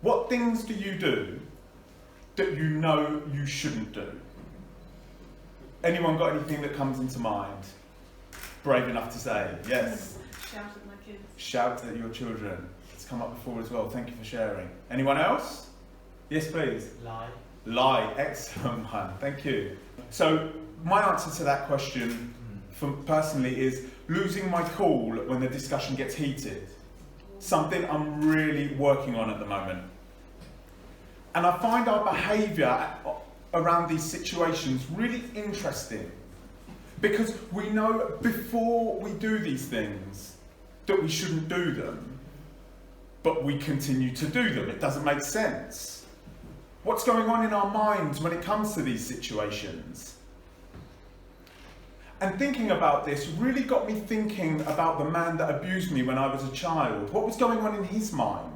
What things do you do that you know you shouldn't do? Anyone got anything that comes into mind? Brave enough to say, yes. Shout at my kids. Shout at your children. It's come up before as well. Thank you for sharing. Anyone else? Yes, please. Lie. Lie. Excellent one. Thank you. So my answer to that question personally is losing my cool when the discussion gets heated. Something I'm really working on at the moment. And I find our behaviour around these situations really interesting, because we know before we do these things that we shouldn't do them, but we continue to do them. It doesn't make sense. What's going on in our minds when it comes to these situations? And thinking about this really got me thinking about the man that abused me when I was a child. What was going on in his mind?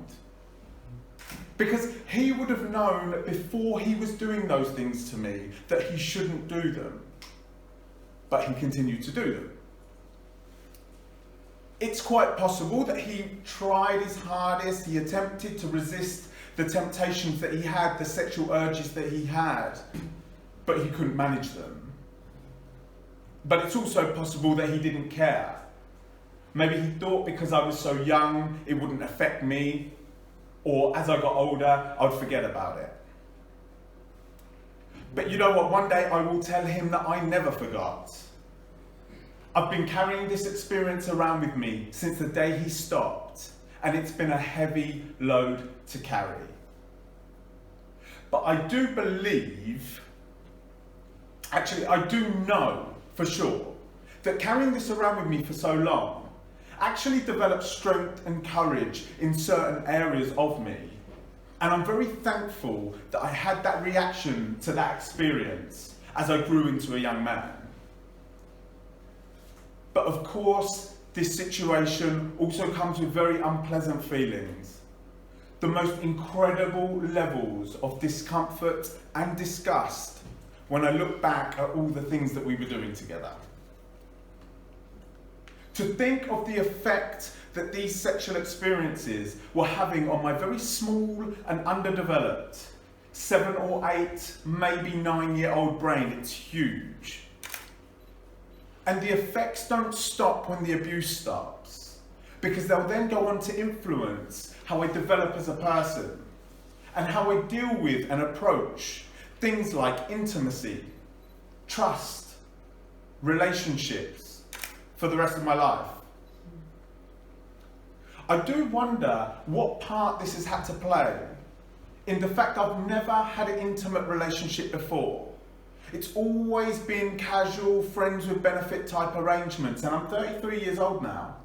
Because he would have known before he was doing those things to me that he shouldn't do them. But he continued to do them. It's quite possible that he tried his hardest, he attempted to resist the temptations that he had, the sexual urges that he had, but he couldn't manage them. But it's also possible that he didn't care. Maybe he thought because I was so young, it wouldn't affect me, or as I got older, I'd forget about it. But you know what? One day I will tell him that I never forgot. I've been carrying this experience around with me since the day he stopped, and it's been a heavy load to carry. But I do believe, actually I do know for sure, that carrying this around with me for so long actually developed strength and courage in certain areas of me. And I'm very thankful that I had that reaction to that experience as I grew into a young man. But of course, this situation also comes with very unpleasant feelings. The most incredible levels of discomfort and disgust when I look back at all the things that we were doing together. To think of the effect that these sexual experiences were having on my very small and underdeveloped 7 or 8, maybe 9-year-old brain, it's huge. And the effects don't stop when the abuse stops, because they'll then go on to influence how I develop as a person and how I deal with and approach things like intimacy, trust, relationships for the rest of my life. I do wonder what part this has had to play in the fact I've never had an intimate relationship before. It's always been casual, friends with benefit type arrangements, and I'm 33 years old now.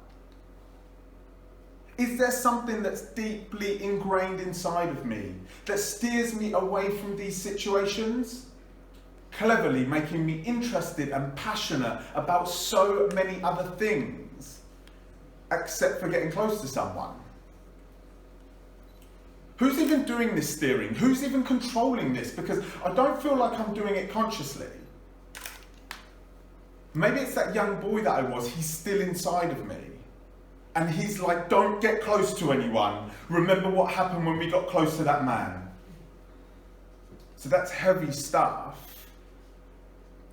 Is there something that's deeply ingrained inside of me that steers me away from these situations? Cleverly making me interested and passionate about so many other things, except for getting close to someone. Who's even doing this steering? Who's even controlling this? Because I don't feel like I'm doing it consciously. Maybe it's that young boy that I was, he's still inside of me. And he's like, don't get close to anyone. Remember what happened when we got close to that man. So that's heavy stuff.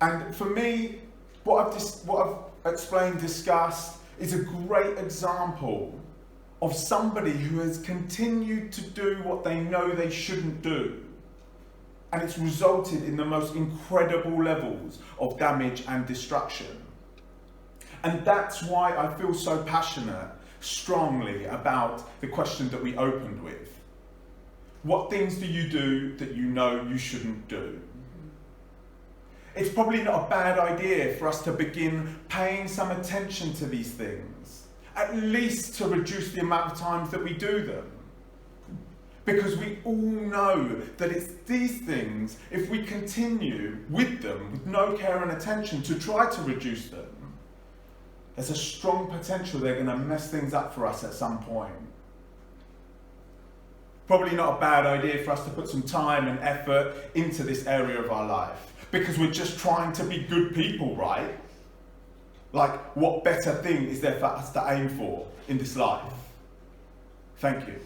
And for me, what I've explained, discussed, is a great example of somebody who has continued to do what they know they shouldn't do. And it's resulted in the most incredible levels of damage and destruction. And that's why I feel so passionate, strongly, about the question that we opened with. What things do you do that you know you shouldn't do? It's probably not a bad idea for us to begin paying some attention to these things, at least to reduce the amount of times that we do them. Because we all know that it's these things, if we continue with them, with no care and attention to try to reduce them, there's a strong potential they're going to mess things up for us at some point. Probably not a bad idea for us to put some time and effort into this area of our life, because we're just trying to be good people, right? Like, what better thing is there for us to aim for in this life? Thank you.